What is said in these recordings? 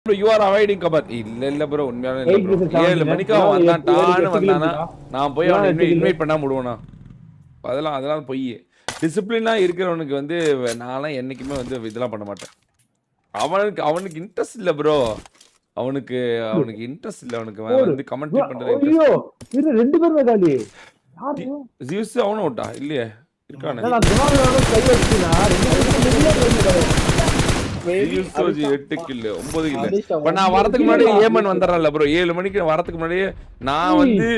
You are avoiding கபர். இல்ல bro, உண்மையாவே இல்ல ப்ரோ. 7 மணிக்கு அவன் வந்தான், டான்னு வந்தானா நான் போய் அவனை இன்வைட் பண்ணா முடுவேனா? அதெல்லாம் பொய். டிசிப்ளினா இருக்கிறவனுக்கு வந்து நான்லாம் என்னைக்குமே வந்து இதெல்லாம் பண்ண மாட்டேன். அவனுக்கு இன்ட்ரெஸ்ட் இல்ல ப்ரோ. அவனுக்கு இன்ட்ரெஸ்ட் இல்ல. அவனுக்கு வந்து கமெண்ட்ரி பண்றது ஐயோ இது ரெண்டு பேரும் காலி. ஜியூஸ் அவனும் விட்டா இல்லையே இருக்கானே. நான் திவாகரனோட கை வச்சினா ரெண்டு பேரும் 8 கில் 9 கில். இப்ப நான் வரதுக்கு முன்னாடி ஏமன் வந்துறறல ப்ரோ. 7 மணிக்கு வரதுக்கு முன்னாடி நான் வந்து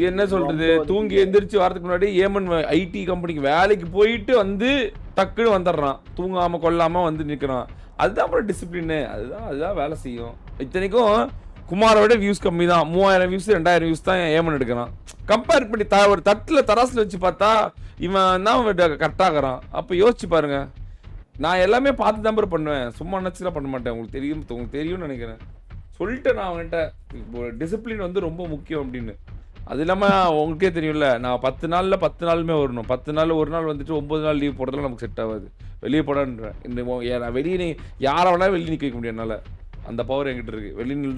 என்ன சொல்றது, தூங்கி எந்திரிச்சு வரதுக்கு முன்னாடி ஏமன் ஐடி கம்பெனிக்கு வேலைக்கு போயிட்டு வந்து டக்குன்னு வந்துடுறான். தூங்காம கொல்லாம வந்து நிக்கிறான். அதுதான் ப்ரோ டிசிப்ளின். அதுதான் வேலை செய்யும். இத்தனைக்கும் குமாரோட வியூஸ் கம்மி தான். 3000 வியூஸ் 2000 வியூஸ் தான் ஏமன் எடுக்கிறான். கம்பேர் பண்ணி ஒரு தட்டுல தராசுல வச்சு பார்த்தா இவன் தான் கரெக்டாகிறான். அப்ப யோசிச்சு பாருங்க. நான் எல்லாமே பார்த்து தான் ப்ரோ பண்ணுவேன். சும்மா நினச்சிலாம் பண்ண மாட்டேன். உங்களுக்கு தெரியும்னு நினைக்கிறேன். சொல்லிட்டு நான் அவன்கிட்ட டிசிப்ளின் வந்து ரொம்ப முக்கியம் அப்படின்னு. அது இல்லாமல் உங்களுக்கே தெரியும்ல, நான் 10 நாளில் 10 நாளுமே வரணும். 10 நாள் ஒரு நாள் வந்துட்டு 9 நாள் லீவ் போடுறதுலாம் நமக்கு செட் ஆகாது. வெளியே போடான்றேன். இந்த வெளியே யாரை வேணாலும் வெளியே நிற்க வைக்க முடியும் என்னால். அந்த பவர் என்கிட்ட இருக்குது. வெளியே நின்று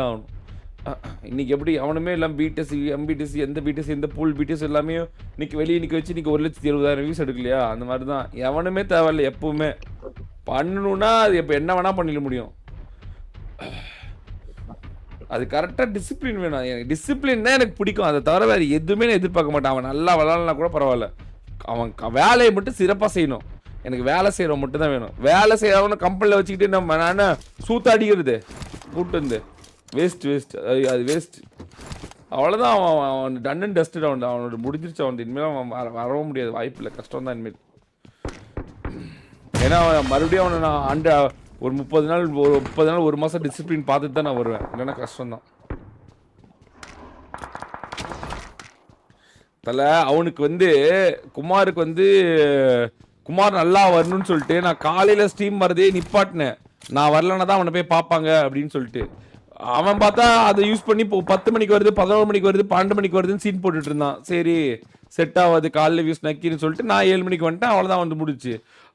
தான் ஆகணும். இன்னைக்கு எப்படி அவனுமே எல்லாம் பிடிஎஸ் எம்பிடிஎஸ் எந்த பிடிஎஸ் எந்த பூல் பிடிஎஸ் எல்லாமே வெளியே நிற்க வச்சு இன்னைக்கு 1,70,000 வியூஸ் எடுக்கலையா? அந்த மாதிரி தான் எவனுமே தேவையில்லை. எப்பவுமே பண்ணணும்னா அது எப்போ என்ன வேணா பண்ணிட முடியும். அது கரெக்டாக டிசிப்ளின் வேணும். எனக்கு டிசிப்ளின் தான் எனக்கு பிடிக்கும். அதை தவிர வேறு எதுவுமே நான் எதிர்பார்க்க மாட்டேன். அவன் நல்லா விளாட்னா கூட பரவாயில்ல, அவன் வேலையை மட்டும் சிறப்பாக செய்யணும். எனக்கு வேலை செய்கிறவன் மட்டும் தான் வேணும். வேலை செய்யறவனை கம்பெனியில் வச்சுக்கிட்டு நான் சூத்தாடிக்கிறது கூப்பிட்டு வந்து வேஸ்ட் அது வேஸ்ட். அவ்வளோதான். அவன் டன் அண்ட் டஸ்டட். அவனோட முடிஞ்சிருச்சு. அவன் இனிமேல் அவன் வரவும் முடியாது. வாய்ப்பு இல்லை. கஷ்டம் தான் இனிமேல். ஏன்னா மறுபடியும் அவனை நான் ஒரு 30 நாள் ஒரு மாதம் டிசிப்ளின் பார்த்துட்டு தான் நான் வருவேன். இல்லைன்னா கஷ்டம்தான். அவனுக்கு வந்து குமாருக்கு வந்து குமார் நல்லா வரணும்னு சொல்லிட்டு நான் காலையில் ஸ்ட்ரீம் வரதே நிப்பாட்டினேன். நான் வரலன்னா தான் அவனை போய் பார்ப்பாங்க அப்படின்னு சொல்லிட்டு. அவன் பார்த்தா அதை யூஸ் பண்ணி இப்போ 10 மணிக்கு வருது, 11 மணிக்கு வருது, 12 மணிக்கு வருதுன்னு சீன் போட்டுட்டு இருந்தான். சரி செட் ஆகாது காலையில் வியூஸ் நக்கின்னு சொல்லிட்டு நான் 7 மணிக்கு வந்துட்டேன். அவ்வளோதான் வந்து முடிச்சு.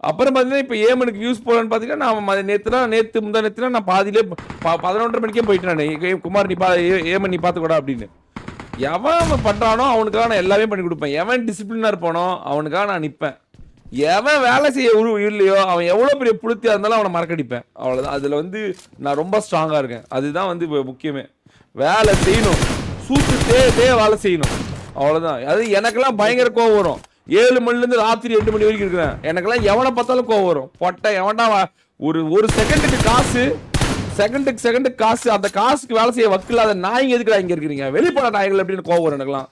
அப்புறம் பார்த்தீங்கன்னா இப்போ ஏமனுக்கு வியூஸ் போகலான்னு பார்த்தீங்கன்னா நான் நேற்று நான் பாதியிலே 11:30 மணிக்கே போயிட்டு நான் குமார் ஏமன் நீ பார்த்துக்கூடா அப்படின்னு. எவன் பண்ணுறானோ அவனுக்காக நான் எல்லாமே பண்ணி கொடுப்பேன். எவன் டிசிப்ளினாக இருப்பானோ அவனுக்காக நான் நிற்பேன். எவன் வேலை செய்ய இல்லையோ அவன் எவ்வளோ பெரிய புளுத்தியாக இருந்தாலும் அவனை மறக்கடிப்பேன். அவ்வளோதான். அதில் வந்து நான் ரொம்ப ஸ்ட்ராங்காக இருக்கேன். அதுதான் வந்து முக்கியமே. வேலை செய்யணும், சூத்து வேலை செய்யணும். அவ்வளோதான். அது எனக்கெல்லாம் பயங்கர கோவம் வரும். 7 மணிலேருந்து ராத்திரி 8 மணி வரைக்கும் இருக்கிறேன். எனக்கெல்லாம் எவனை பார்த்தாலும் கோவம் வரும். பொட்டை எவன்டா ஒரு செகண்டுக்கு காசு அந்த காசுக்கு வேலை செய்ய வக்கில்லாத நாய்ங்க எதுக்குடா இங்கே இருக்கிறீங்க? வெளிப்பட நாய்கள் அப்படின்னு கோவம் வரும் எனக்குலாம்.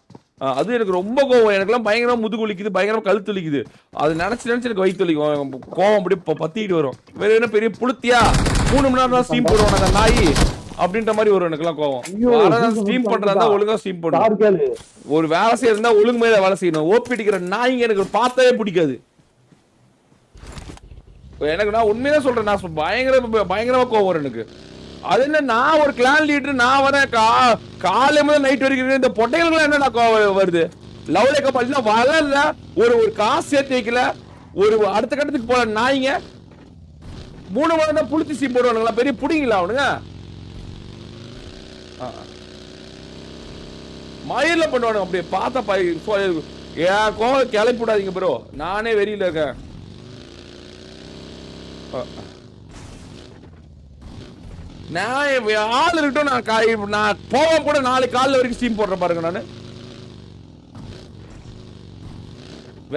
அது எனக்கு ரொம்ப கோவம். எனக்குலாம் பயங்கரமாக முதுகு வலிக்குது, பயங்கரமாக கழுத்து வலிக்குது. அது நினச்சி எனக்கு வயிற்று வலிக்கும். கோவம் அப்படி பத்திக்கிட்டு வரும். வேற என்ன பெரிய புளுத்தியா 3 மணி நேரம் தான் ஸ்ட்ரீம் போடுவான் அந்த நாய் அப்படின்ற மாதிரி வரும் எனக்குலாம் கோவம். ஸ்ட்ரீம் பண்றதா ஒழுங்கா ஸ்ட்ரீம் பண்ணணும். ஒரு வேலை செய்யறதா ஒழுங்கு மேல வேலை செய்யணும். ஓப்பி அடிக்கிற நாய்ங்க எனக்கு பார்த்தாவே பிடிக்காது. எனக்கு நான் உண்மையாக சொல்றேன். நான் பயங்கரமா கோவம் வரும் எனக்கு. அது என்ன, நான் ஒரு கிளான் லீடர், நான் வரேன் காலை முதல் நைட் வரைக்கும். இந்த பொட்டைகளுக்கு என்ன கோவம் வருது? லவ்லே கப்பல் வளரல, ஒரு காசு சேர்த்து வைக்கல, ஒரு அடுத்த கட்டத்துக்கு போல நாய்ங்க 3 மணி தான் புளிச்சு சீ போடுவானுங்களா? பெரிய புடிங்களா அவனுங்க? மயில பண்ணுவானுங்க அப்படியே பார்த்தா. என் கோவம் கிளப்பி விடாதீங்க ப்ரோ. நானே வெறியில இருக்கேன். நான் ஆள் இருக்கட்டும். நான் போவோம் கூட 4 காலில் வரைக்கும் ஸ்டீம் போடுறேன் பாருங்க. நான்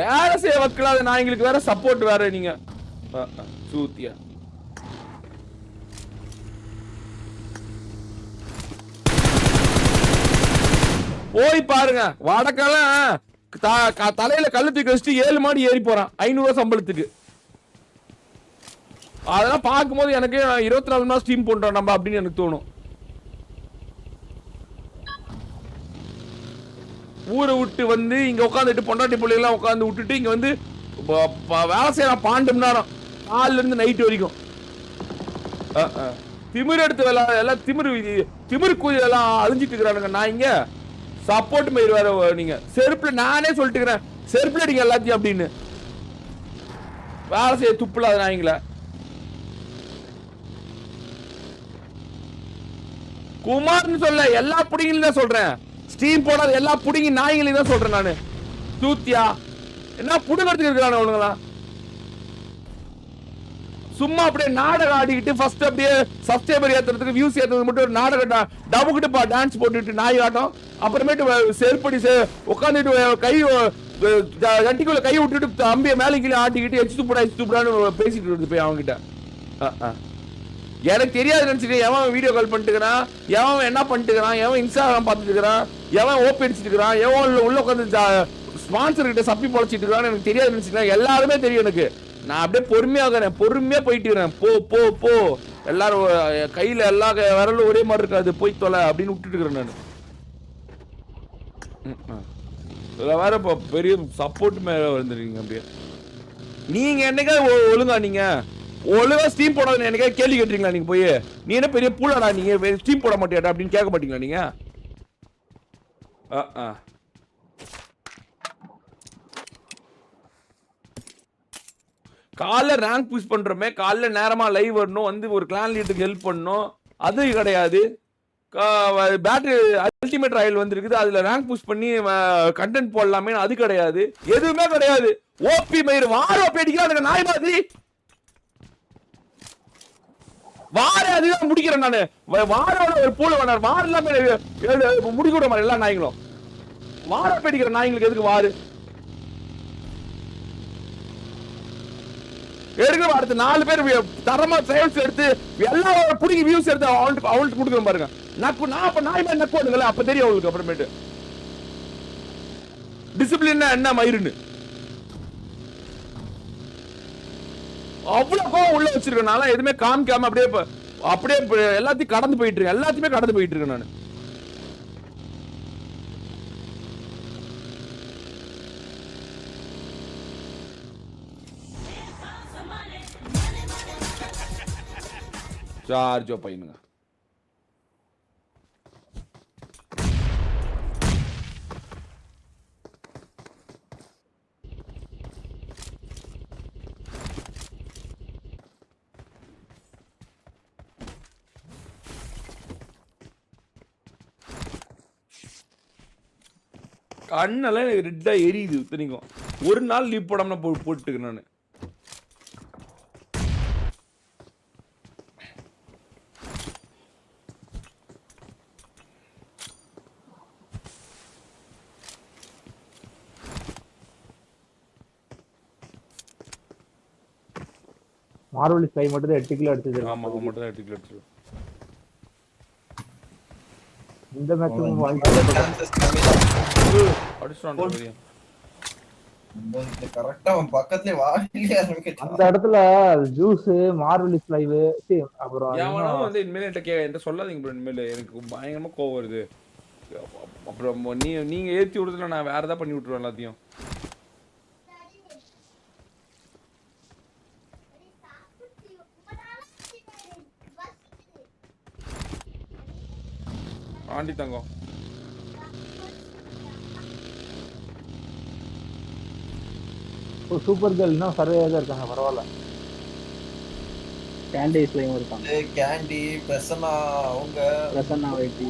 வேலை செய்ய வைக்கலாத நாய்ங்களுக்கு வேற சப்போர்ட் வேற. நீங்க சூத்தியா போய் பாருங்க. வடக்கெல்லாம் தலையில கல்லு தூக்கி வச்சுட்டு 7 மாடி ஏறி போறான் 500 ரூபாய் சம்பளத்துக்கு. அதெல்லாம் பார்க்கும்போது எனக்கு 24 மணி நேரம் ஸ்ட்ரீம் பண்றோம் நம்ம அப்படின்னு எனக்கு தோணும். ஊரை விட்டு வந்து இங்க உட்காந்துட்டு பொண்டாட்டி பிள்ளைலாம் உட்காந்து விட்டுட்டு இங்க வந்து வேலை செய்யலாம் 12 மணி நேரம் காலில இருந்து நைட் வரைக்கும். திமிர் எடுத்து எல்லாம் திமிர் கூலி எல்லாம் அழிஞ்சிட்டு இருக்கிறானுங்க. நான் இங்க சப்போர்ட் மயிர் வேற. நீங்க செருப்புல நானே சொல்லிட்டு இருக்கிறேன், செருப்புல அடிங்க எல்லாத்தையும் அப்படின்னு. வேலை செய்ய துப்புல அது நாய்ங்கள குமார்னு சொல்ல எல்லா புடிங்களையும் தான் சொல்றேன். ஸ்டீம் போடாத எல்லா புடிங்கி நாய்களையும் தான் சொல்றேன் நானு. தூத்தியா என்ன புடுங்கிறதுக்கு இருக்கிறானு அவனுங்களா? சும்மா அப்படியே நாடகம் ஆடிக்கிட்டு ஃபர்ஸ்ட் அப்படியே சப்ஸ்கிரைபர் ஏத்துறதுக்கு வியூஸ் ஏத்துறதுக்கு மட்டும் ஒரு நாடகம் டபுக்கிட்டு டான்ஸ் போட்டுட்டு நாய் ஆட்டம். அப்புறமேட்டு செருப்படி உட்காந்துட்டு கை ஜட்டிக்குள்ள கை விட்டுட்டு அம்பிய மேலே கீழே ஆட்டிக்கிட்டு எச்சு துப்புடான்னு பேசிட்டு இருக்கு போய் அவங்க கிட்ட. எனக்கு தெரியாது நினைச்சிட்டு எவன் வீடியோ கால் பண்ணிட்டு இருக்கிறான், எவன் என்ன பண்ணிட்டு இருக்கிறான், எவன் இன்ஸ்டாகிராம் பார்த்துட்டு இருக்கிறான், எவன் ஓப்பி அடிச்சுட்டு இருக்கிறான், எவன் உள்ள உட்காந்து ஸ்பான்சர் கிட்ட சப்பி பொழைச்சிட்டு இருக்கான்னு எனக்கு தெரியாது நினைச்சிட்டேன். எல்லாருமே தெரியும் எனக்கு. நான் அப்படியே பொறுமையா போயிட்டு இருக்கிறேன். போ போ போ எல்லாரும் கையில எல்லா விரலும் ஒரே மாதிரி இருக்காது, போய் தொலை அப்படின்னு விட்டுட்டு இருக்கிறேன் நான். இதில் வேற இப்போ பெரிய சப்போர்ட் மேலே வந்துருக்கீங்க. அப்படியே நீங்க என்னைக்காவது ஒழுங்கா நீங்க ஒழுங்கா ஸ்டீம் போடாதுன்னு என்னைக்காவது கேள்வி கேட்டீங்களா? நீங்க போய் நீ என்ன பெரிய பூலாடா நீங்க ஸ்டீம் போட மாட்டியாடா அப்படின்னு கேட்க மாட்டீங்களா நீங்க? காலைல ரேங்க் புஷ் பண்றோமே, காலைல நேரமா லைவ் வரணும், வந்து ஒரு கிளான் லீடருக்கு ஹெல்ப் பண்ணணும், அது கிடையாது. பேட்டரி அல்டிமேட் ராயல் வந்திருக்குது, அதுல ரேங்க் புஷ் பண்ணி கண்டென்ட் போடலாமே, அது கிடையாது. எதுவுமே கிடையாது. ஓபி மயிர் வார ஓபி அடிக்கிறானுங்க நாய் மாதிரி. வார அதுதான் முடிக்கிறேன் நானு. வாரோட ஒரு பூல வேணார் வார எல்லாமே முடிக்கூட மாதிரி எல்லா நாய்களும் வார ஓபி அடிக்கிற நாய்களுக்கு எதுக்கு வாரு எடுக்கிற? அடுத்து 4 பேர் தரமா சேல்ஸ் எடுத்து எல்லாரும் புடிங்கி வியூஸ் எடுத்து அவங்களுக்கு கொடுக்குறோம் பாருங்க. நான் அப்ப நாய் மாதிரி நக்குவானுங்களே, அப்ப தெரியும் அவங்களுக்கு. அப்புறமேட்டு டிசிப்ளின் என்ன மயிருன்னு அவ்வளவு கோவம் உள்ள வச்சிருக்கனால எதுவுமே காமிக்காம அப்படியே எல்லாத்தையும் கடந்து போயிட்டு இருக்கேன். எல்லாத்தையுமே கடந்து போயிட்டு இருக்கேன் நான். சார்ஜோ பையனுங்க கண்ணெல்லாம் எனக்கு ரெட்டா எரியுது. இத்தனைக்கும் ஒரு நாள் லீவ் போடாம போட்டுக்கிறேன் நான். மார்வெல் ஸ்கை மட்டும் தான் 8 கிலோ அடிச்சிருக்கு. ஆமா மட்டும் தான் 8 கிலோ அடிச்சிருக்கு. இந்த மேட்சும் அடிச்சான் பெரிய கரெக்ட்டா அவன் பக்கத்துலயே வாயிலே ஆரம்பிச்சு. அந்த இடத்துல ஜூஸ் மார்வெல் லைவ் அப்புறம் யாவனா வந்து இனிமேல் என்கிட்ட சொல்லாதீங்க ப்ரோ. இனிமேல் எனக்கு பயங்கரமா கோவம் வருது. அப்புறம் நீங்க ஏத்தி விடுறதுல நான் வேற ஏதாவது பண்ணி விட்டுருவேன் எல்லாத்தையும். ஆண்டி தங்கம் சூப்பர் கேர்ள்னா சர்வேயா இருக்காங்க. பரவாயில்ல. கேண்டிஸ்லயும் இருக்காங்க. கேண்டி பிரசன்னா அவங்க பிரசன்னா வைட்டி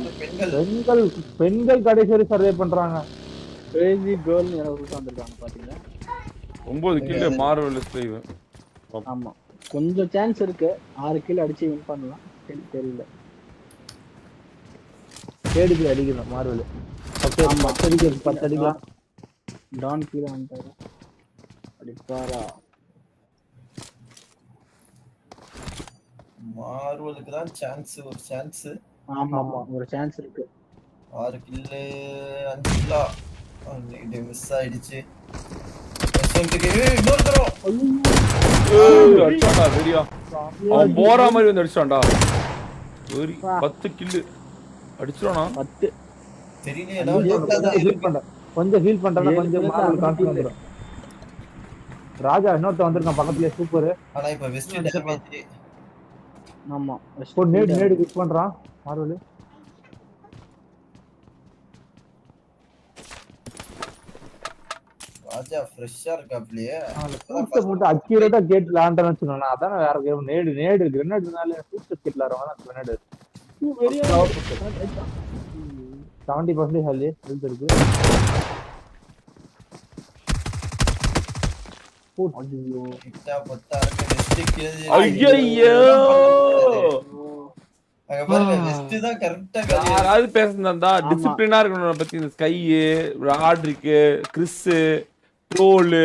பெண்கள் கடைசி வரை சர்வே பண்றாங்க. கிரேசி கேர்ள் யாராவது வந்திருக்காங்க பாத்தீங்களா? 9 கிலோ மார்வெல் ஸ்லைவ். ஆமா கொஞ்சம் சான்ஸ் இருக்கு. 6 கிலோ அடிச்சு வின் பண்ணலாம். தெரியல. 7 கிலோ அடிக்கணும் மார்வெல். 10 அடிக்கலாம். டான் கீழே வந்துட்டாரு. அடிப்பாரா? மார்வலுக்கு தான் சான்ஸ். ஒரு சான்ஸ். ஆமா ஒரு சான்ஸ் இருக்கு. 6 கிலோ 5 கிலோ இது மிஸ் ஆயிடுச்சு. இன்னொரு தரம் அடிச்சான்டா சரியா. அவன் போற மாதிரி வந்து அடிச்சான்டா. 10 கிலோ அடிச்சானா? 10 தெரியல. கொஞ்சம் ஹீல் பண்றேன்னா கொஞ்சம் மார்வெல் கான்ஃபிடன்ஸ் வரும். ராஜா இன்னொருத்த வந்திருக்கான் பக்கத்துல. சூப்பர். ஆனா இப்ப வெஸ்ட் டேமேஜ். ஆமா ஸ்கோர் நேடு கிக் பண்றான் மார்வெல். ராஜா ஃப்ரெஷ்ஷா இருக்காப்லையே. மட்டும் அக்யூரேட்டா கேட் லாண்டன்னு சொன்னா அதான் வேற கேம். நேடு கிரனேட்னால சூப்பர் கேட்ல வரவங்க கிரனேட் 70% ஹெல்த் இருக்கு. கிட்டா பத்தா இருக்கு வெஸ்ட் ஐயோ அங்க பாருங்க வெஸ்ட் தான் கரெக்ட்டா காலி. யாராவது பேசுனதா டிசிப்ளினா இருக்கணும் பத்தி. இந்த ஸ்கை, ராட்ரிக், கிறிஸ், ட்ரோல்,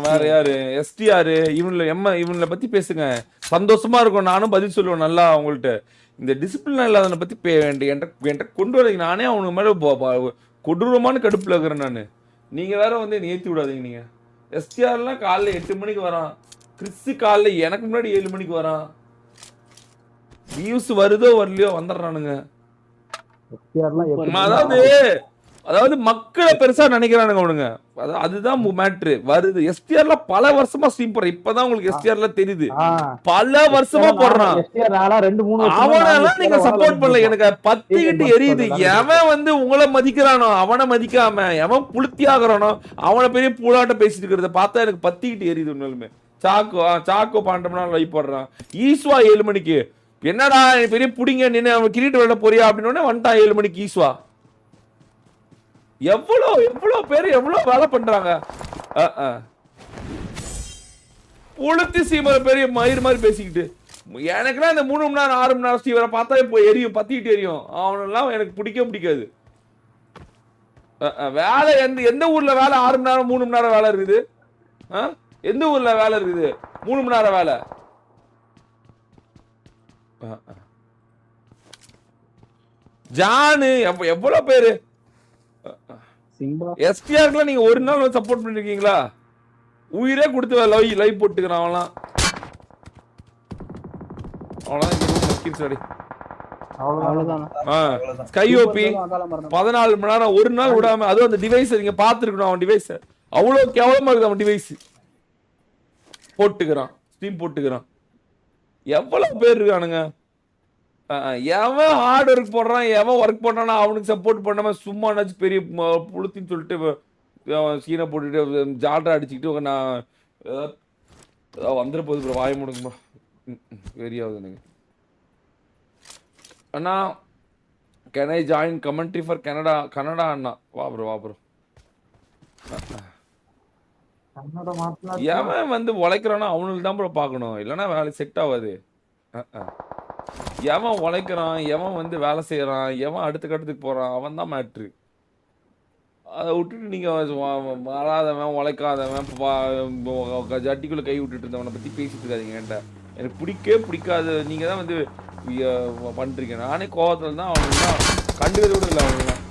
வேற யாரு, STR, இவங்கள பத்தி பேசுங்க. சந்தோஷமா இருக்கும். நானும் பதில் சொல்லுவேன் நல்லா அவங்கள்ட்ட. இந்த டிசிப்ளின் இல்லாதவனை பத்தி என்கிட்ட கொண்டு வரீங்க. நானே அவனுக்கு மேல கொடூரமான கடுப்புல இருக்கிறேன் நான். நீங்க வேற வந்து ஏத்தி விடாதீங்க. நீங்க STRலாம் காலைல 8 மணிக்கு வரான். கிறிஸ் காலைல எனக்கு முன்னாடி 7 மணிக்கு வரான். வியூஸ் வருதோ வரலையோ வந்துடுறானுங்க. அதாவது மக்களை பெருசா நினைக்கிறானுங்க அவனுங்க. அதுதான் மேட்ரு வருது. STRல பல வருஷமா ஸ்ட்ரீம் போடுறேன். இப்பதான் உங்களுக்கு STRல தெரியுது. பல வருஷமா போடுறான். அவனெல்லாம் நீங்க சப்போர்ட் பண்ணல. எனக்கு பத்திக்கிட்டு எரியுது. எவன் வந்து உங்களை மதிக்கிறானோ அவனை மதிக்காம, எவன் புளுத்தி ஆகுறானோ அவனை பெரிய பூலாட்ட பேசிட்டு இருக்கிறத பார்த்தா எனக்கு பத்திக்கிட்டு எரியுது. உண்மையுமே சாக்கோ பாண்டம்னா லைவ் போடுறான். ஈஸ்வா 7 மணிக்கு என்னடா பெரிய புடிங்க நின்று அவன் கிரீட் விளையாட போறியா அப்படின்னு வந்துட்டான் 7 மணிக்கு ஈஸ்வா. எவ்வளவு பேர் எவ்வளவு வேலை பண்றாங்க. உளுத்தி சீமர பெரிய மயிர் மாதிரி பேசிக்கிட்டு எனக்குலாம் இந்த 3 மணி நேரம் 6 மணி நேரம் ஸ்டீவரை பார்த்தா இப்போ எரியும், பத்திக்கிட்டு எரியும். அவனெல்லாம் எனக்கு பிடிக்காது. வேலை எந்த ஊர்ல வேலை 6 மணி நேரம் 3 மணி நேரம் வேலை இருக்குது? எந்த ஊர்ல வேலை இருக்குது 3 மணி நேரம் வேலை? ஜானு எவ்வளவு பேரு STRக்குலாம் நீங்க ஒரு நாள் சப்போர்ட் பண்ணிருக்கீங்களா? உயிரே கொடுத்து லைவ் போட்டுக்கிறான் அவன்லாம். ஸ்கை ஓபி 14 மணி நேரம் ஒரு நாள் விடாம. அதுவும் அந்த டிவைஸ் நீங்க பாத்துருக்கணும். அவன் டிவைஸ் அவ்வளவு கேவலமா இருக்குது. அவன் டிவைஸ் போட்டுக்கிறான், ஸ்ட்ரீம் போட்டுக்கிறான். எவ்வளவு பேர் இருக்கானுங்க. எவன் ஹார்ட் ஒர்க் போடுறான், எவன் ஒர்க் பண்றானா அவனுக்கு சப்போர்ட் பண்ணாம சும்மா பெரிய புளுத்தின்னு சொல்லிட்டு சீனை போட்டுட்டு ஜால்ரா அடிச்சுக்கிட்டு நான் வந்துட போகுது. வாய முடுங்கப்பா, வெறியாவது எனக்கு. அண்ணா can I join commentary for Canada அண்ணா? வா ப்ரோ. எவன் வந்து உழைக்கிறானோ அவனுக்கு தான் ப்ரோ பார்க்கணும். இல்லைன்னா வேலை செட் ஆகாது. எவன் உழைக்கிறான், எவன் வந்து வேலை செய்யறான், எவன் அடுத்த கட்டத்துக்கு போறான், அவன் தான் மேட்ரு. அதை விட்டுட்டு நீங்க வராதவன் உழைக்காதவன் ஜட்டிக்குள்ள கை விட்டுட்டு இருந்தவனை பத்தி பேசிட்டு இருக்காதீங்க. என்கிட்ட எனக்கு பிடிக்காது. நீங்க தான் வந்து பண்றீங்க. நானே கோவத்துல தான் அவனுக்கு கண்டுக்கிறது கூட இல்லை. அவனுக்கு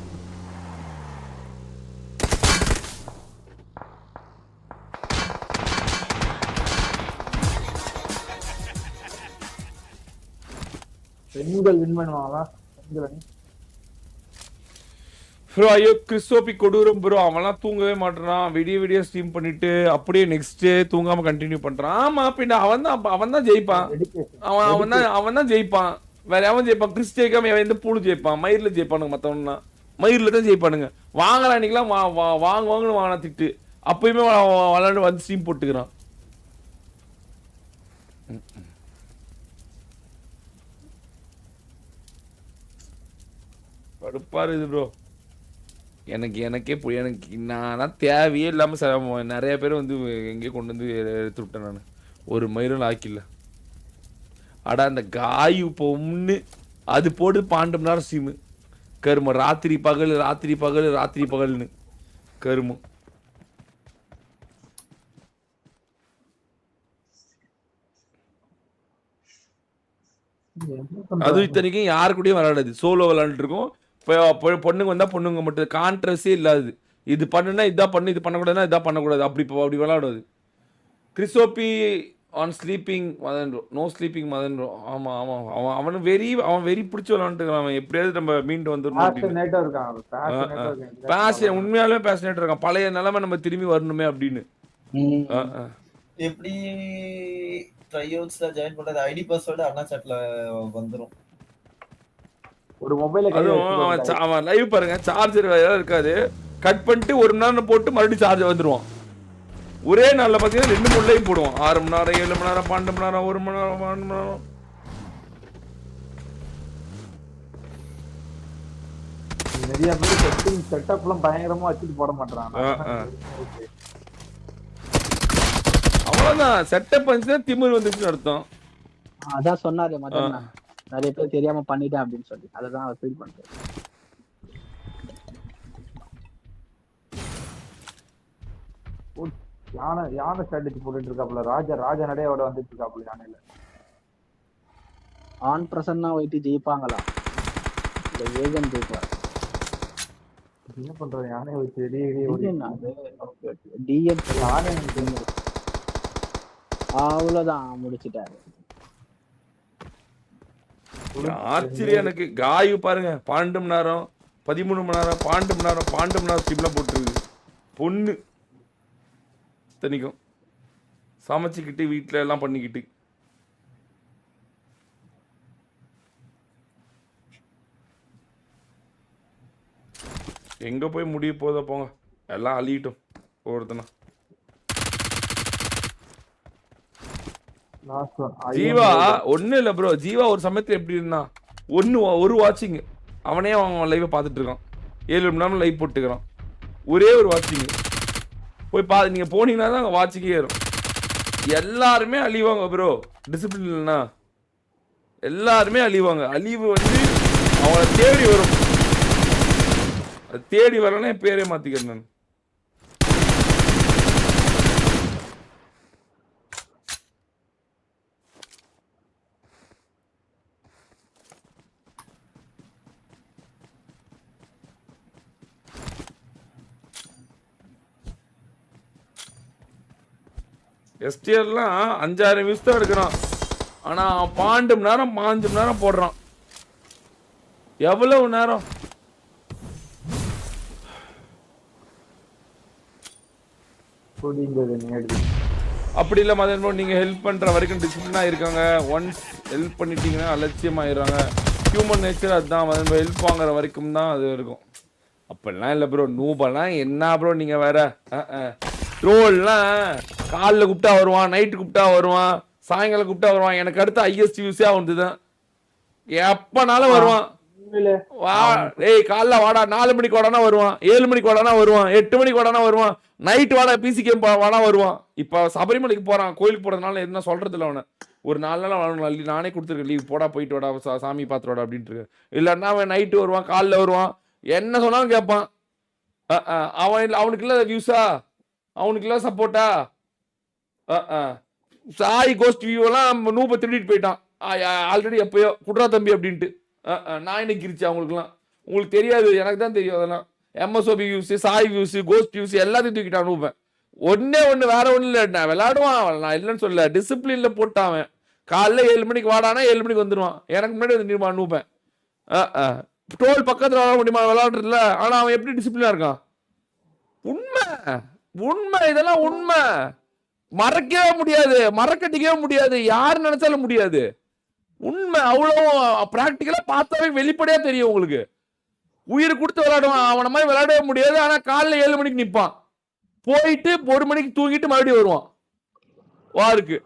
பெண்கள் வின் பண்ணுவாங்களா? ப்ரோ ஐயோ கிறிஸ்டோபி கொடூரம் ப்ரோ. அவன்லாம் தூங்கவே மாட்டான். விடிய ஸ்ட்ரீம் பண்ணிட்டு அப்படியே நெக்ஸ்ட் டே தூங்காம கண்டினியூ பண்றான். ஆமா பின்ன அவன் தான் ஜெயிப்பான். அவன் தான் ஜெயிப்பான். வேற எவன் ஜெயிப்பான்? கிறிஸ் ஜெயிக்காம எந்த பூலு ஜெயிப்பான்? மயிரில் ஜெயிப்பானுங்க. மத்தவனா மயிரில் தான் ஜெயிப்பானுங்க. வாங்கலாம் இன்னைக்கெல்லாம் வாங்கன்னு வாங்கினா திட்டு. அப்பயுமே விளையாண்டு வந்து ஸ்ட்ரீம் போட்டுக்கிறான். கடுப்பாரு இது ப்ரோ. எனக்கு நான் தேவையே இல்லாம நிறைய பேர் வந்து எங்கேயோ கொண்டு வந்து எடுத்து விட்டேன். நான் ஒரு மயிரும் ஆக்கில்ல. அடா அந்த காயு பொண்ணு அது போட்டு 12 மணி நேரம் ஸ்ட்ரீமு. கருமம் ராத்திரி பகல்னு கருமம். அது இத்தனைக்கும் யாரு கூடயும் விளையாடாது. சோலோ விளையாண்டுட்டு இருக்கோம். பொண்ணுங்க வந்தா பொண்ணுங்க மட்டும். கான்ட்ரவர்சியே இல்லாது. இது பண்ணுனா இதான் பண்ணு, இது பண்ணக்கூடாதுன்னா இதான் பண்ணக்கூடாது. அப்படி விளையாடுவது. கிறிஸ்டோபி on sleeping Madan no sleeping Madan. ஆமா அவன் வெறி பிடிச்சி விளையாண்டுருக்கான். அவன் எப்படியாவது நம்ம மீண்டு வந்துடணும். உண்மையாலுமே பேஷனேட் இருக்கான். பழைய நிலைமை நம்ம திரும்பி வரணுமே அப்படின்னு. எப்படி ட்ரையல்ஸ்ல ஜாயின் பண்றது ஐடி பாஸ்வேர்ட் அண்ணா சாட்ல வந்துரும். ஒரு மொபைல அவன் லைவ் பாருங்க. சார்ஜர் இருக்காது. கட் பண்ணிட்டு 1 மணி நேரம் போட்டு மறுபடியும் சார்ஜர் வந்துருவான். ஒரே நாள்ல பாத்தீங்கன்னா 2 3 லைவ் போடுவான். 6 மணி நேரம் 7 மணி நேரம் 12 மணி நேரம் 1 மணி நேரம் 12 மணி நேரம். நிறைய பேர் செட்டப்லாம் பயங்கரமா வச்சுட்டு போட மாட்டாங்க. அவ்வளவுதான், செட்டப் வந்துச்சுன்னா திமிர் வந்துச்சுன்னு அர்த்தம். அதான் சொன்னாரு மதன், நிறைய பேர் தெரியாம பண்ணிட்டேன் அப்படின்னு சொல்லி, அததான் அவர் ஃபீல் பண்றாரு. யானை ஸ்ட்ராட்டஜி போட்டுட்டு இருக்காப்ல. ராஜா நடையோட வந்துட்டு இருக்காப்ல யானையில. ஆன் பிரசன்னா போயிட்டு ஜெயிப்பாங்களா, இந்த ஏஜென்ட் ஜெயிப்பார். என்ன பண்றது யானையை வச்சு டிஎன் யானை அவ்வளவுதான் முடிச்சிட்டாரு. ஆச்சரியம் எனக்கு. காயு பாருங்க 12 மணி நேரம் 13 மணி நேரம் 12 மணி நேரம் ஸ்ட்ரீம்லாம் போட்டுருக்கு. பொண்ணு தனிக்கும் சமைச்சுக்கிட்டு வீட்டில் எல்லாம் பண்ணிக்கிட்டு. எங்க போய் முடிய போதா போங்க, எல்லாம் அழியட்டும் ஒவ்வொருத்தனா. ஜீவா ஒன்னும் இல்லை ப்ரோ. ஜீவா ஒரு சமயத்தில் எப்படி இருந்தான், ஒரு வாட்சிங் அவனே அவன் லைவை பார்த்துட்டு இருக்கான். 7 மணி நேரம் லைவ் போட்டுக்கிறான். ஒரே ஒரு வாட்சிங் போய் நீங்க போனீங்கன்னா தான் அங்கே வாட்சிங்கே ஏறும். எல்லாருமே அழிவாங்க ப்ரோ, டிசிப்ளின் இல்லைன்னா எல்லாருமே அழிவாங்க. அழிவு வந்து அவங்கள தேடி வரும். அது தேடி வரலன்னா என் பேரே மாத்திக்கிறேன் நான். எஸ்டிஆர்லாம் 5,000 வியூஸ் தான் எடுக்கிறான். ஆனா 12 மணி நேரம் 5 மணி நேரம் போடுறான். எவ்வளவு நேரம்? அப்படி இல்லை மதன், நீங்க ஹெல்ப் பண்ற வரைக்கும் டிசிப்ளினா இருக்காங்க. ஒன்ஸ் ஹெல்ப் பண்ணிட்டீங்கன்னா அலட்சியமாயிடுறாங்க. ஹியூமன் நேச்சர் அதுதான் மதன். ஹெல்ப் வாங்குற வரைக்கும் தான் அது இருக்கும். அப்படிலாம் இல்லை ப்ரோ. நூபெல்லாம் என்ன ப்ரோ நீங்க வேற. ட்ரோல்லாம் காலைல கூப்பிட்டா வருவான், நைட்டு கூப்பிட்டா வருவான், சாயங்காலம் கூப்பிட்டா வருவான். எனக்கு அடுத்து ஐஎஸ்டி யூஸே வந்துதான். எப்பனாலும் வருவான். வா ஏய் காலைல வாடா, 4 மணிக்கு வாடானா வருவான், 7 மணிக்கு வாடானா வருவான், 8 மணிக்கு வாடானா வருவான், நைட்டு வாடா பிசி கேம் வாடா வருவான். இப்போ சபரிமலைக்கு போறான், கோயிலுக்கு போறதுனால என்ன சொல்றது இல்லை அவனை. ஒரு 4 நாள் நானே கொடுத்துருக்கேன் லீவ், போடா போயிட்டு வாடா சாமி பார்த்துட்டு வாடா அப்படின்ட்டு. இல்லைன்னா அவன் நைட்டு வருவான், காலைல வருவான், என்ன சொன்னாலும் கேட்பான். அவனுக்கு இல்லை வியூஸா, அவனுக்கு இல்லை சப்போர்ட்டா. சாய் கோஸ்ட் வியூவெல்லாம் நூபை திருடிட்டு போயிட்டான் ஆல்ரெடி. எப்பயோ குட்ரா தம்பி அப்படின்ட்டு நான் இன்னைக்கு இருந்துச்சு அவங்களுக்குலாம். உங்களுக்கு தெரியாது, எனக்கு தான் தெரியும் அதெல்லாம். MSOP views, Sai views, ghost views எல்லாத்தையும் தூக்கிட்டான் நூபன். ஒன்று வேற ஒன்றும் இல்லை, நான் விளையாடுவான், நான் இல்லைன்னு சொல்ல. டிசிப்ளின்ல போட்டான். காலைல 7 மணிக்கு வாடானா 7 மணிக்கு வந்துடுவான். எனக்கு முன்னாடி வந்துடுவான் நூபன். டோல் பக்கத்தில் விளாட முடியுமா, விளையாடுறதுல. ஆனால் அவன் எப்படி டிசிப்ளினா இருக்கான். உண்மை உண்மை, இதெல்லாம் உண்மை. மறக்கவே முடியாது, மறக்கட்டிக்கவே முடியாது, யாரு நினைச்சாலும் முடியாது. உண்மை. அவ்வளோ பிராக்டிக்கலா பார்த்தாவே வெளிப்படையா தெரியும் உங்களுக்கு. உயிர் கொடுத்து விளையாடுவான், அவனை மாதிரி விளையாடவே முடியாது. ஆனா காலைல 7 மணிக்கு நிற்பான், போயிட்டு 1 மணிக்கு தூங்கிட்டு மறுபடியும் வருவான் வாருக்கு.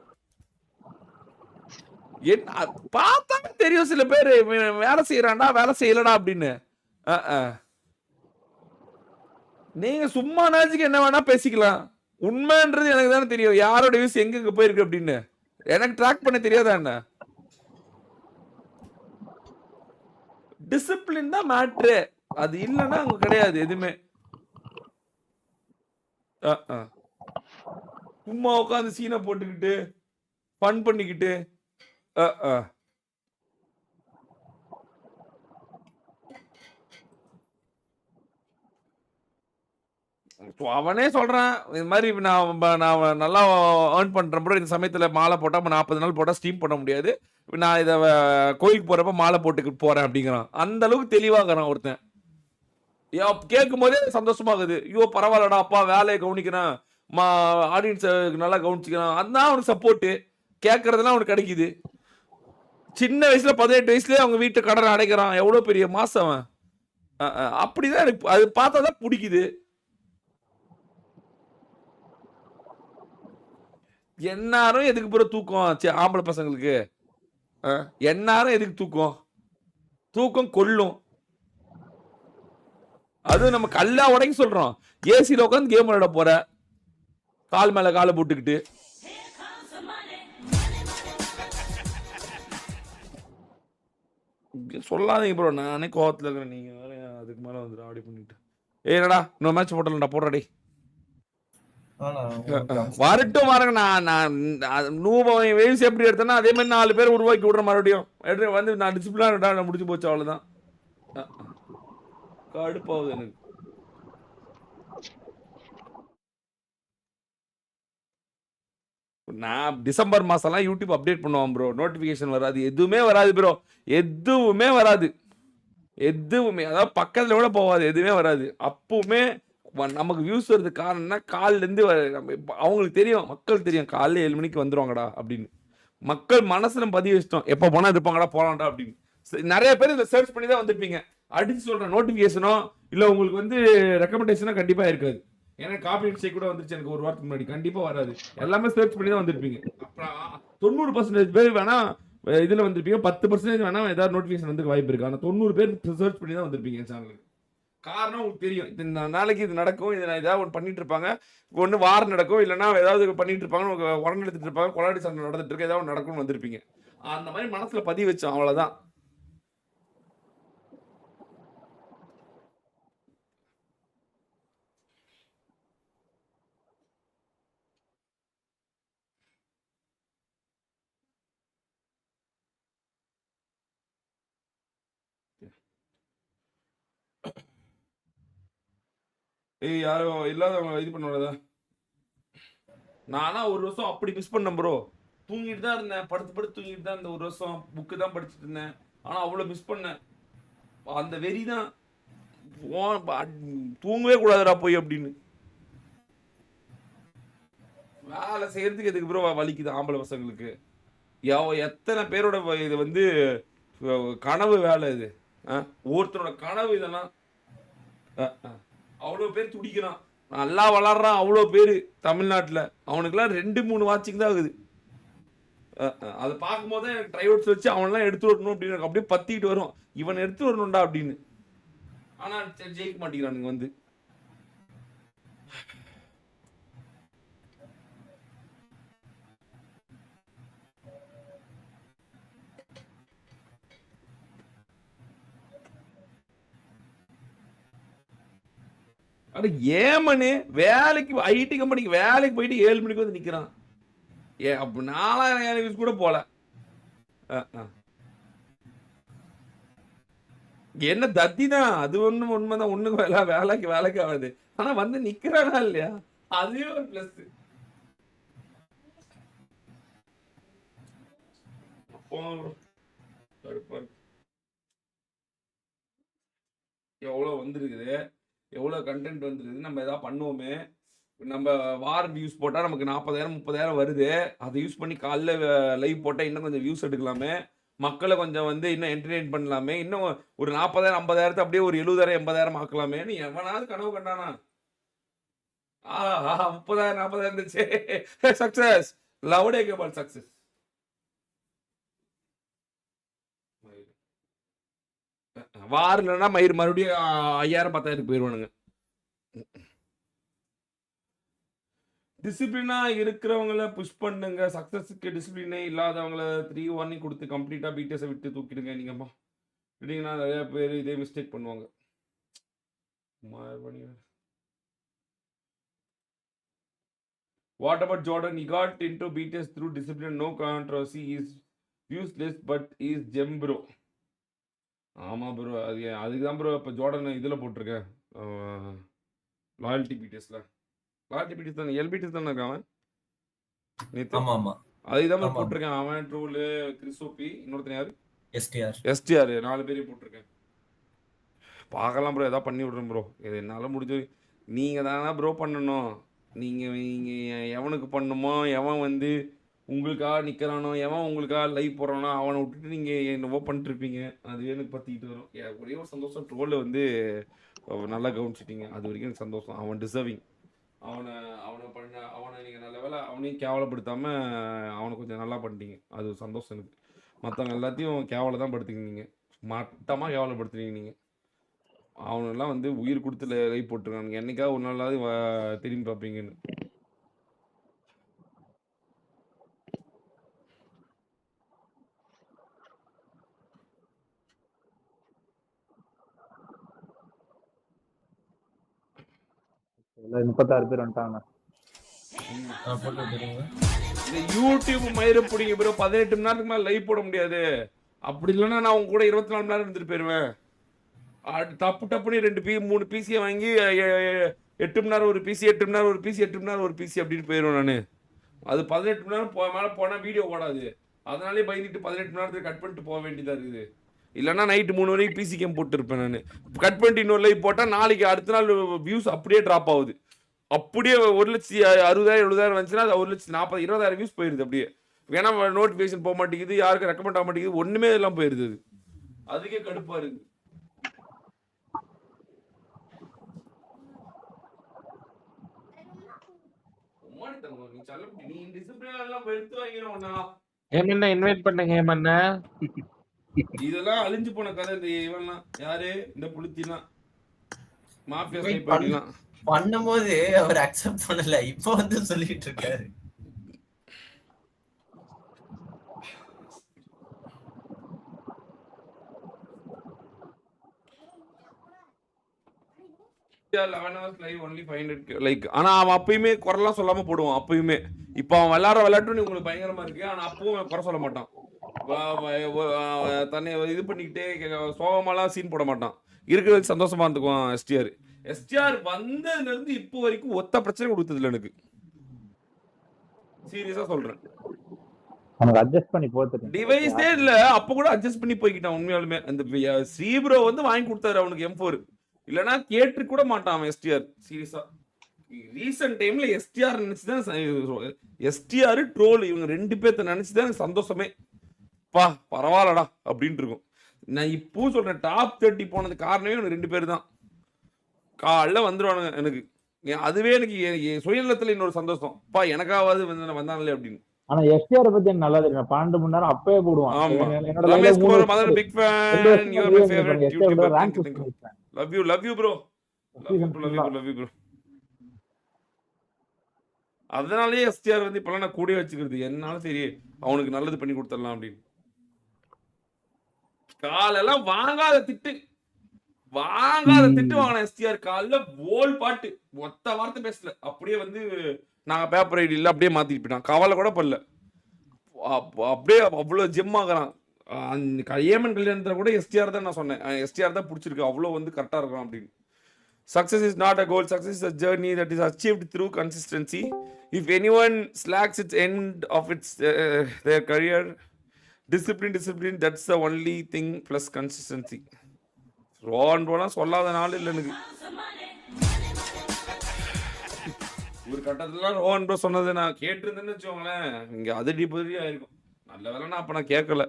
பார்த்தாவே தெரியும் சில பேர் வேலை செய்யறான்டா வேலை செய்யலடா அப்படின்னு. நீங்க சும்மா நாச்சுக்கு என்ன வேணா பேசிக்கலாம். உண்மைன்றது எனக்கு தானே தெரியும், யாரோட வியூஸ் எங்க போயிருக்கு அப்படின்னு. எனக்கு ட்ராக் பண்ண தெரியாதா என்ன? டிசிப்ளின் தான் மேட்ரு. அது இல்லைன்னா அங்க கிடையாது எதுவுமே. சும்மா உட்காந்து சீனை போட்டுக்கிட்டு ஃபன் பண்ணிக்கிட்டு அவனே சொல்றான் இது மாதிரி. நான் நல்லா ஏர்ன் பண்றேன் ப்ரோ, இந்த சமயத்துல மாலை போட்டா 40 நாள் போட்டா ஸ்ட்ரீம் பண்ண முடியாது, நான் இதை கோயிலுக்கு போறப்ப மாலை போட்டுக்கிட்டு போறேன் அப்படிங்கிறான். அந்த அளவுக்கு தெளிவாகிறான் ஒருத்தன். கேட்கும் போதே சந்தோஷமாகுது. ஐயோ பரவாயில்லடா அப்பா, வேலையை கவனிக்கிறான், ஆடியன்ஸை நல்லா கவனிச்சுக்கிறான், அதுதான் அவனுக்கு சப்போர்ட்டு. கேட்கறதுலாம் அவனுக்கு கிடைக்குது. சின்ன வயசுல 18 வயசுலயே அவங்க வீட்டு கடனை அடைக்கிறான். எவ்வளவு பெரிய மாசம் அவன். அப்படிதான் எனக்கு அது பார்த்தாதான் பிடிக்குது. என்னாரும் எதுக்கு பிறகு தூக்கம் ஆம்பளை பசங்களுக்கு, என்னாரும் எதுக்கு தூக்கம்? தூக்கம் கொல்லும். அது நம்ம கல்லா உடைக்க சொல்றோம். ஏசில உட்காந்து கேம் விளையாட போற, கால் மேல காலை போட்டுக்கிட்டு. சொல்லாதீங்க ப்ரோ, நானே கோவத்துல இருக்கிறேன். நீங்க வேற அதுக்கு மேல வந்து ஆடி பண்ணிட்டு என்னடா இன்னொரு மேட்ச் போட்டலடா, போடுறடி. வரட்டும் வரங்க. நான் நூபம் வேவ்ஸ் எப்படி எடுத்தேன்னா அதே மாதிரி 4 பேர் உருவாக்கி விடுற மறுபடியும் வந்து நான் டிசிப்ளினா முடிச்சு போச்சு, அவ்வளவுதான். கடுப்பாகுது எனக்கு. நான் டிசம்பர் மாசம்லாம் யூடியூப் அப்டேட் பண்ணுவான் ப்ரோ. நோட்டிபிகேஷன் வராது, எதுவுமே வராது ப்ரோ, எதுவுமே வராது, எதுவுமே. அதாவது பக்கத்துல கூட போகாது, எதுவுமே வராது. அப்பவுமே நமக்கு வியூஸ் வருது காரணம்னா காலில இருந்து அவங்களுக்கு தெரியும், மக்கள் தெரியும் காலைல 7 மணிக்கு வந்துருவாங்கடா அப்படின்னு. மக்கள் மனசுல பதிவு வச்சிட்டோம், எப்ப போனா இருப்பாங்கடா போலாம்டா அப்படின்னு. நிறைய பேர் இதை சர்ச் பண்ணி தான் வந்திருப்பீங்க. அடிச்சு சொல்றேன், நோட்டிபிகேஷனோ இல்ல உங்களுக்கு வந்து ரெக்கமெண்டேஷனோ கண்டிப்பா இருக்காது. ஏன்னா காப்பி செக் கூட வந்துருச்சு எனக்கு ஒரு வாரத்துக்கு முன்னாடி, கண்டிப்பா வராது. எல்லாமே சர்ச் பண்ணி தான் வந்திருப்பீங்க. அப்புறம் 90% பேர் வேணா இதுல வந்திருப்பீங்க, 10% வேணா ஏதாவது நோட்டிபிகேஷன் வந்து வாய்ப்பு இருக்கு. ஆனா 90 பேர் சர்ச் பண்ணி தான் வந்திருப்பீங்க சேனலுக்கு. காரணம் உங்களுக்கு தெரியும், இந்த நாளைக்கு இது நடக்கும், இது நான் ஏதாவது ஒன்று பண்ணிட்டு இருப்பாங்க, ஒன்று வாரம் நடக்கும், இல்லைன்னா ஏதாவது பண்ணிட்டு இருப்பாங்க, உடனே எடுத்துட்டு இருப்பாங்க, கொலாடி சண்டை நடந்துட்டு இருக்கு, ஏதாவது நடக்கும்னு வந்திருப்பீங்க. அந்த மாதிரி மனசுல பதிவு வச்சோம், அவ்வளவுதான். யாரும் இல்லாதவங்க இது பண்ண. நானா ஒரு வருஷம் அப்படி மிஸ் பண்ணேன் ப்ரோ. தூங்கிட்டு தான் இருந்தேன், படுத்து தூங்கிட்டு தான் இருந்தேன். ஒரு வருஷம் புக்கு தான் படிச்சுட்டு இருந்தேன். ஆனா அவ்வளவு மிஸ் பண்ணேன். அந்த வெறி தான், தூங்கவே கூடாதுடா போய் அப்படின்னு. வேலை செய்யறதுக்கு எதுக்கு ப்ரோ வலிக்குது ஆம்பளை பசங்களுக்கு? எத்தனை பேரோட இது வந்து கனவு வேலை இது. ஒருத்தரோட கனவு இதெல்லாம். அவ்வளோ பேர் துடிக்கிறான், நல்லா வளர்றான் அவ்வளோ பேர் தமிழ்நாட்டில். அவனுக்குலாம் 2-3 வாட்சிங் தான் ஆகுது. அதை பார்க்கும்போது தான் எனக்கு ட்ரைவர்ஸ் வச்சு அவனெல்லாம் எடுத்து வரணும் அப்படின்னு எனக்கு அப்படியே பத்திட்டு வரும், இவன் எடுத்து வரணும்டா அப்படின்னு. ஆனால் ஜெயிக்க மாட்டேங்கிறானுங்க வந்து. அட ஏமனு வேலைக்கு ஐடி கம்பெனிக்கு வேலைக்கு போயிட்டு 7 மணிக்கு வந்து நிக்கிறான். அப்ப 4000 கூட போல. என்ன தத்தி தான் அது, உண்மைதான். ஒண்ணுக்கு வேலைக்கு ஆகுது. ஆனா வந்து நிக்கிறானா இல்லையா, அதுவே ஒரு பிளஸ். எவ்வளவு வந்திருக்குது, எவ்வளோ கண்டென்ட் வந்துருக்குது. நம்ம எதாவது பண்ணுவோமே, நம்ம வார் வியூஸ் போட்டால் நமக்கு 40,000-30,000 வருது. அதை யூஸ் பண்ணி காலைல லைவ் போட்டால் இன்னும் கொஞ்சம் வியூஸ் எடுக்கலாமே, மக்களை கொஞ்சம் வந்து இன்னும் என்டர்டெயின் பண்ணலாமே, இன்னும் ஒரு 40,000-50,000 அப்படியே ஒரு 70,000-80,000 ஆக்கலாமேன்னு எவனாவது கனவு கண்டானா? 30,000-40,000 இருந்துச்சு. Success, லவுடே கேபால் success. வார் இல்லைன்னா மயிர் மறுபடியும் 5,000-10,000 போயிடுவானுங்க. டிசிப்ளினா இருக்கிறவங்கள புஷ் பண்ணுங்க. சக்சஸ்க்கு டிசிப்ளினே இல்லாதவங்கள 3 வார்னிங் கொடுத்து கம்ப்ளீட்டா பிடிஎஸ் விட்டு தூக்கிடுங்க. நீங்கம்மா இல்லைங்கன்னா நிறைய பேர் இதே மிஸ்டேக் பண்ணுவாங்க. What about Jordan? He got into BTS through discipline, no controversy. He is useless but he is gem bro. ஆமா ப்ரோ, அதுக்கு தான் ப்ரோ இப்போ ஜோர்டன் இதில் போட்டிருக்கேன், லாயல்டி பிடிஎஸ்ல. லாயல்டி பிடிஎஸ் தானே, எல்பிடிஎஸ் தானே இருக்கான் அவன். அதுக்கு தான் போட்டிருக்கேன். அவன் ட்ரூலு, கிறிஸ்ஓபி, இன்னொருத்தன் யாரு, எஸ்டிஆர் 4 பேரையும் போட்டிருக்கேன். பார்க்கலாம் ப்ரோ, எதாவது பண்ணி விட்றேன் ப்ரோ. இது என்னால் முடிஞ்சது. நீங்கள் தானே ப்ரோ பண்ணணும். நீங்கள் எவனுக்கு பண்ணணுமோ, எவன் வந்து உங்களுக்காக நிற்கிறானோ, எவன் உங்களுக்காக லைவ் போடுறானோ அவனை விட்டுட்டு நீங்கள் என்னவோ பண்ணிட்டுருப்பீங்க. அதுவே எனக்கு பற்றிக்கிட்டு வரும். ஒரே ஒரு சந்தோஷம், ட்ரோலில் வந்து நல்லா கவனிச்சிட்டிங்க, அது வரைக்கும் எனக்கு சந்தோஷம். அவன் டிசர்விங். அவனை நீங்கள் நல்ல வேலை அவனையும் கேவலப்படுத்தாமல் அவனை கொஞ்சம் நல்லா பண்ணிட்டீங்க, அது ஒரு சந்தோஷம் எனக்கு. மற்றவங்க எல்லாத்தையும் கேவலை தான் படுத்துக்கிங்க, மட்டமாக கேவலப்படுத்துறீங்க நீங்கள். அவனெல்லாம் வந்து உயிர் கொடுத்து லைவ் போட்டுருக்கானுங்க. என்னைக்காவது ஒரு நாளாவது திரும்பி பார்ப்பீங்கன்னு. இல்ல 36 பேர் வந்துட்டாங்க. இந்த யூடியூப் மயிர பிடிங்க ப்ரோ. 18 மணி நேரத்துக்கு மேல லைவ் போட முடியாது. அப்படி இல்லைன்னா நான் உங்க கூட 24 மணி நேரம் இருந்துட்டு போயிருவேன். தப்பு டப்புன்னு 3 பிசியை வாங்கி 8 மணி நேரம் ஒரு பிசி, 8 மணி நேரம் ஒரு பிசி, 8 மணி நேரம் ஒரு பிசி அப்படின்னு போயிடுவேன் நான். அது 18 மணி நேரம் மேலே போனால் வீடியோ ஓடாது. அதனாலே பயந்துட்டு 18 மணி நேரத்துக்கு கட் பண்ணிட்டு போக வேண்டியதாக இருக்குது. இல்லைன்னா நைட்டு 3 வரைக்கும் பிசி கேம் போட்டுருப்பேன் நான். கட் பண்ணிட்டு இன்னொரு லைவ் போட்டால் நாளைக்கு அடுத்த நாள் வியூஸ் அப்படியே ட்ராப் ஆகுது. அப்படியே 1,60,000 70,000 வந்துச்சுன்னா அது 1,40,000 20,000 வியூஸ் போயிருது அப்படியே. ஏன்னா நோட்டிஃபிகேஷன் போக மாட்டேங்குது, யாருக்கும் ரெக்கமெண்ட் ஆக மாட்டேங்குது, ஒன்றுமே எல்லாம் போயிருது. அதுக்கே கடுப்பாக இருக்குது. இன்வைட் பண்ணுங்க இதெல்லாம் அழிஞ்சு போன கதை. இந்த இவன்லாம் யாரு, இந்த புளுத்திலாம் மாஃபியா ஸ்னைப் பண்ணிலாம் பண்ணும்போது அவர் அக்செப்ட் பண்ணல, இப்போ வந்து சொல்லிட்டு இருக்காரு. ஆனா அவன் அப்பயுமே குறைலாம் சொல்லாம போடுவான். அப்பயுமே இப்ப அவன் விளையாட்டு உங்களுக்கு பயங்கரமா இருக்கு. ஆனா அப்பவும் குறை சொல்ல மாட்டான். தன்னை இது பண்ணிக்கிட்டே சோகமாலாம் சீன் போட மாட்டான். இருக்கிறது சந்தோஷமா இருந்துக்குவான். எஸ்டிஆர் வந்ததுல இருந்து இப்போ வரைக்கும் ஒத்த பிரச்சனை கொடுத்ததுல எனக்கு சீரியஸா சொல்றேன். அவனுக்கு அட்ஜஸ்ட் பண்ணி போறது டிவைஸே இல்ல, அப்ப கூட அட்ஜஸ்ட் பண்ணி போய்க்கிட்டான். உண்மையாலுமே அந்த ஸ்ரீப்ரோ வந்து வாங்கி கொடுத்தாரு அவனுக்கு M4. இல்லைன்னா கேட்டு கூட மாட்டான் அவன் எஸ்டிஆர். சீரியஸா ரீசன்ட் டைம்ல எஸ்டிஆர் நினைச்சுதான், எஸ்டிஆர் ட்ரோல் இவங்க 2 பேர்த்த நினைச்சுதான் சந்தோஷமே. பா பரவாயில்லடா அப்படின்ட்டு இருக்கும். நான் இப்போ சொல்றேன், டாப் 30 போனது காரணமே இவங்க 2 பேர் தான். காலைல வந்துடுவானுங்க எனக்கு. அதுவே எனக்கு சுயநலத்துல இன்னொரு சந்தோஷம். பா எனக்காவது வந்தாங்களே அப்படின்னு. ஆனா எஸ்டிஆர் பத்தி எனக்கு நல்லா தெரியும். 12 மணி நேரம் அப்பவே போடுவான். Ramesh Kumar mother big fan, you are my favourite YouTuber. Love you bro. Love you bro. அதனாலேயே எஸ்டிஆர் வந்து இப்பெல்லாம் நான் கூடயே வச்சுக்கிறது. என்னாலும் சரி அவனுக்கு நல்லது பண்ணி கொடுத்துடலாம் அப்படின்னு. காலெல்லாம் வாங்காத திட்டு வாங்கின எஸ்டிஆர். காலில் ஓல் பாட்டு ஒத்த வார்த்தை பேசல. அப்படியே வந்து நாங்க பேப்பர் ஐடி இல்ல அப்படியே மாத்திட்டு போயிட்டான். கவலை கூட பண்ணல. அப்படியே அவ்வளவு ஜெம் ஆகுறான். ஏமன் கல்யாணத்துல கூட எஸ்டிஆர் தான் நான் சொன்னேன். எஸ்டிஆர் தான் பிடிச்சிருக்கு, அவ்வளோ வந்து கரெக்டா இருக்கும் அப்படின்னு. Success is not a goal. Success is a journey that is achieved through consistency. If anyone slacks its end of their career, discipline, that's the only thing plus consistency. ரோலாம் சொல்லாத நாள் இல்லை எனக்கு. ஒரு கட்டத்துல ரோஹன் ப்ரோ சொன்னது நான் கேட்டிருந்தேன்னு வச்சுக்கோங்களேன், இங்க அதிர்டி பதிரியா இருக்கும். நல்ல வேலை நான் அப்ப நான் கேட்கல.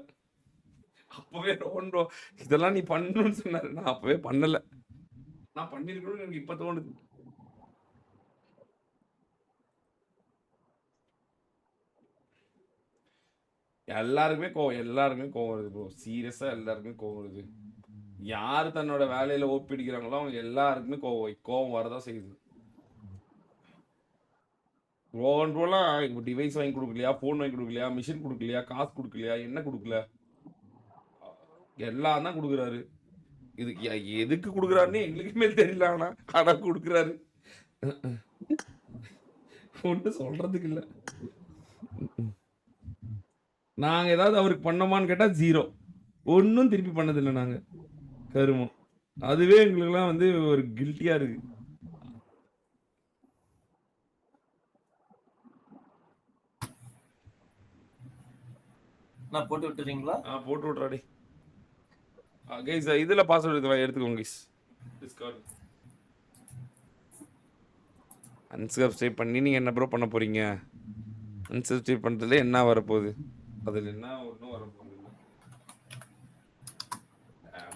அப்பவே ரோஹன் ப்ரோ இதெல்லாம் நீ பண்ணணும்னு சொன்னாரு. நான் அப்பவே பண்ணல. நான் பண்ணிருக்கணும்னு எனக்கு இப்ப தோணுது. எல்லாருக்குமே கோவம் வருது ப்ரோ. சீரியஸா எல்லாருக்குமே கோவம் வருது. யாரு தன்னோட வேலையில ஓப்பிடிக்கிறாங்களோ அவங்க எல்லாருக்குமே கோவம் வரதான் செய்யுது. ரோஹன் ப்ரோலாம் டிவைஸ் வாங்கி கொடுக்கலையா, போன் வாங்கி கொடுக்கலையா, மிஷின் கொடுக்கலையா, காசு கொடுக்கலையா, என்ன கொடுக்கல, எல்லாம் தான் கொடுக்குறாரு. இது எதுக்கு கொடுக்குறாருன்னு எங்களுக்குமே தெரியல. ஆனா கொடுக்குறாரு. ஒன்றும் சொல்றதுக்கு இல்லை. நாங்க ஏதாவது அவருக்கு பண்ணோமான்னு கேட்டா 0. ஒன்றும் திருப்பி பண்ணதில்லை நாங்க. கருமம். அதுவே எங்களுக்குலாம் வந்து ஒரு கில்ட்டியா இருக்கு. நான் போட்டு விட்டுறீங்களா? போட்டு விட்றாடி கைஸ். இதுல பாஸ்வேர்டு எடுத்துக்கோங்க கைஸ். டிஸ்கார்ட் அன்சப்ஸ்கிரைப் பண்ணி நீங்க என்ன ப்ரோ பண்ண போறீங்க? அன்சப்ஸ்கிரைப் பண்றதுல என்ன வரப்போகுது? அதுல என்ன ஒன்றும் வரப்போகுது இல்லை.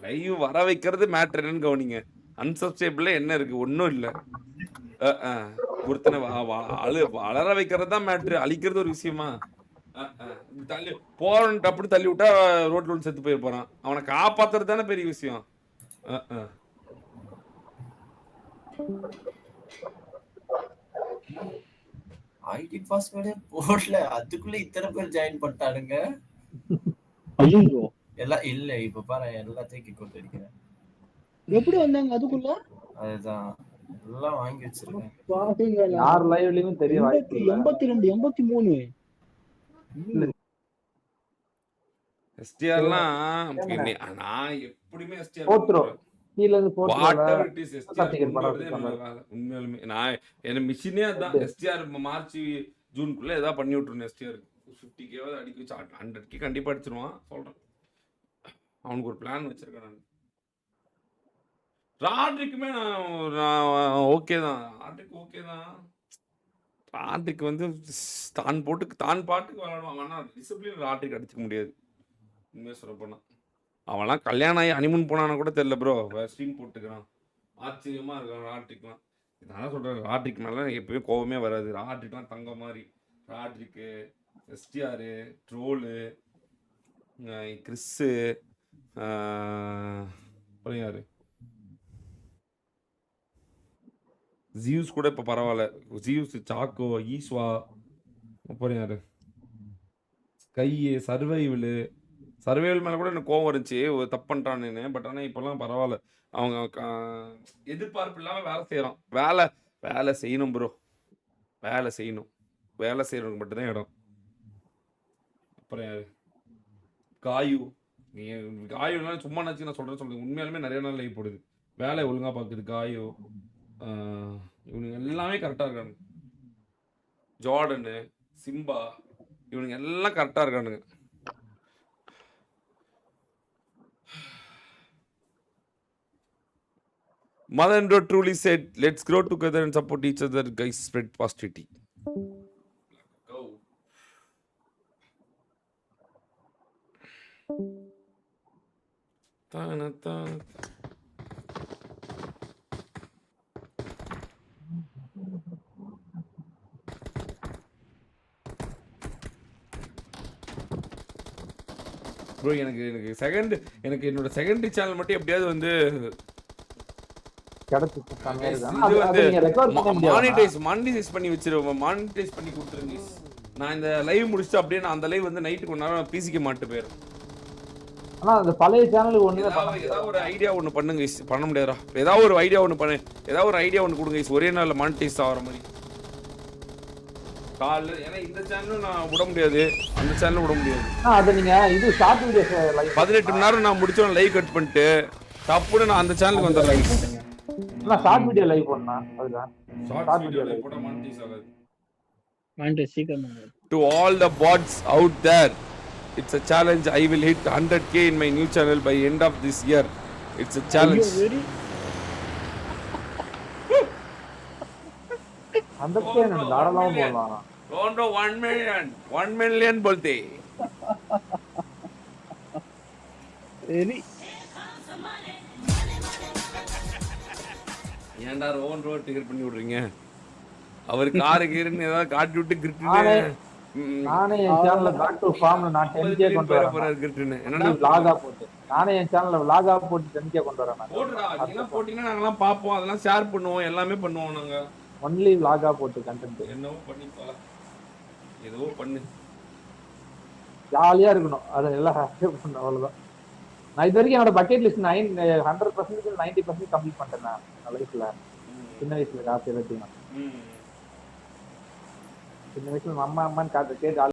லைவ் வர வைக்கிறது மேட்ரு என்னன்னு கவனிங்க. அன்சப்ஸ்கிரைப்ல என்ன இருக்கு? ஒன்றும் இல்லை. ஒருத்தனை வளர வைக்கிறது தான் மேட்ரு. அழிக்கிறது ஒரு விஷயமா? தள்ளி போறன்ட்டு அப்படி தள்ளி விட்டா ரோட்ல செத்து போய் போறான். அவனை காப்பாத்துறது தானே பெரிய விஷயம். ஐடி பாஸ்வேர்டே போடல, அதுக்குள்ள இத்தனை பேர் ஜாயின் பண்ணிட்டானுங்க. ஐயோ எல்லாம் இல்ல, இப்ப பாரு எல்லாத்தையும் கிக் அவுட் அடிக்கிறேன். எப்படி வந்தாங்க அதுக்குள்ள? அதுதான் எல்லாம் வாங்கி வச்சிருக்கேன். யார் லைவ்லயும் தெரிய வாய்ப்பு இல்ல. 82 83 எஸ்டிஆர்லாம் நான் எப்படியுமே எஸ்டிஆர் போத்துரும் கீழ இருந்து whatever it is STR Karthikeyan படம் கொண்டு வரதே வேலை. உண்மையாலுமே நான் என்ன மிஷினே அதான். எஸ்டிஆர் மார்ச் ஜூனுக்குள்ள ஏதாவது பண்ணி விட்டுருணும். எஸ்டிஆர் 50K அடிக்க வச்சு 100K கண்டிப்பா அடிச்சிருவான் சொல்றேன். அவனுக்கு ஒரு பிளான் வச்சிருக்கேன் நான். ராட்ரிக்குமே நான் ஓகே தான். ராட்ரிக் ஓகே தான். ராட்ரிக் வந்து தான் பாட்டுக்கு விளையாடுவாங்க. ஆனால் டிசிப்ளின் ராட்ரிக் அடிச்சுக்க முடியாது. உண்மையாக சொல்ல போனா அவன்லாம் கல்யாணம் ஆகி ஹனிமூன் போனான்னு கூட தெரியல ப்ரோ. ஸ்ட்ரீம் போட்டுக்கிறான். ஆச்சரியமா இருக்கான் ராட்ரிக்லாம். நான் சொல்றேன் ராட்ரிக் மேல எப்பயும் கோவமே வராது. ராட்ரிக்லாம் தங்க மாதிரி. ராட்ரிக்கு, எஸ்டிஆர், ட்ரோலு, கிறிஸ்ஸு, அப்புறம் யாரு ஜியூஸ் கூட இப்போ பரவாயில்ல. ஜியூஸ், சாக்கோ, ஈஸ்வா, அப்புறம் யாரு கை சர்வைவல் மேலே கூட எனக்கு கோவம் இருந்துச்சு தப்பு பண்ணிட்டான்னு. பட் ஆனால் இப்போல்லாம் பரவாயில்ல. அவங்க எதிர்பார்ப்பு இல்லாமல் வேலை செய்கிறான். வேலை செய்யணும் ப்ரோ. வேலை செய்யறவங்க மட்டும்தான் இடம். அப்புறம் யாரு காயுலாம் சும்மா நினச்சி நான் சொல்கிறேன். உண்மையாலுமே நிறைய நாள் லைவ் போடுது. வேலை ஒழுங்காக பார்க்குது காயோ. இவனுங்க எல்லாமே கரெக்டாக இருக்கானுங்க. ஜார்டனு, சிம்பா, இவனுங்க எல்லாம் கரெக்டாக இருக்கானுங்க. Mother truly said, let's grow together and support each other, guys, spread positivity. Go. Bro எனக்கு என்னோட செகண்டரி சேனல் மட்டும் எப்படியாவது வந்து மானிட்டைஸ் பண்ணி வச்சிருவோம். மானிட்டைஸ் பண்ணி கொடுத்துருங்க. நான் இந்த லைவ் முடிச்சுட்டு அப்படியே நான் அந்த லைவ் வந்து நைட்டு கொஞ்ச நேரம் பிசிக்க மாட்டு போயிடும். ஆனா அந்த பழைய சேனலுக்கு ஒண்ணு ஏதாவது ஒரு ஐடியா ஒன்று பண்ணுங்க. பண்ண முடியாதா? ஏதாவது ஒரு ஐடியா ஒன்று கொடுங்க. ஒரே நாள்ல மானிட்டைஸ் ஆகிற மாதிரி காலைல. ஏன்னா இந்த சேனலும் நான் விட முடியாது, அந்த சேனலும் விட முடியாது. அது நீங்க இது ஷார்ட் வீடியோஸ் 18 மணி நேரம் நான் முடிச்சோம் லைவ் கட் பண்ணிட்டு தப்புன்னு நான் அந்த சேனலுக்கு வந்துடுறேன். ஷார்ட் வீடியோ லைவ் பண்ணா அதுதான் ஷார்ட் வீடியோ லைவ் போட மானிட்டைஸ் ஆகாது. மானிட்டைஸ் சீக்கிரம். To all the bots out there, it's a challenge. I will hit 100K in my new channel by end of this year. It's a challenge. 100K நான் தாராளமா போடலாம். Don't know 1 million बोलते. சரி ஏன்டா road ticket பண்ணி விடுறீங்க? அவர் car கீருன்னு ஏதாவது காட்டி விட்டு கிரிட்டுன்னு. நானே என் சேனல்ல பேக் டு ஃபார்ம்ல நான் 10K கொண்டு வரேன் கிரிட்டுன்னு. என்னடா vlog-ஆ போட்டு நானே என் சேனல்ல vlog-ஆ போட்டு 10K கொண்டு வரேன். போடுடா, நீங்க போட்டீங்கன்னா நாங்கலாம் பாப்போம், அதெல்லாம் ஷேர் பண்ணுவோம், எல்லாமே பண்ணுவோம். நாங்க ஒன்லி vlog-ஆ போட்டு கண்டென்ட் என்னவோ பண்ணிப்பா, ஏதோ பண்ணு, ஜாலியா இருக்கணும். அத எல்லாம் ஹேப்பி பண்ணணும், அவ்வளவுதான். நான் இது வரைக்கும் என்னோட பக்கெட் லிஸ்ட் 100% 90% கம்ப்ளீட் பண்ணிட்டேன் நான் லைஃப்ல. சின்ன வயசுல காசு எல்லாத்தையும் சின்ன வயசுல அம்மான்னு கேட்டு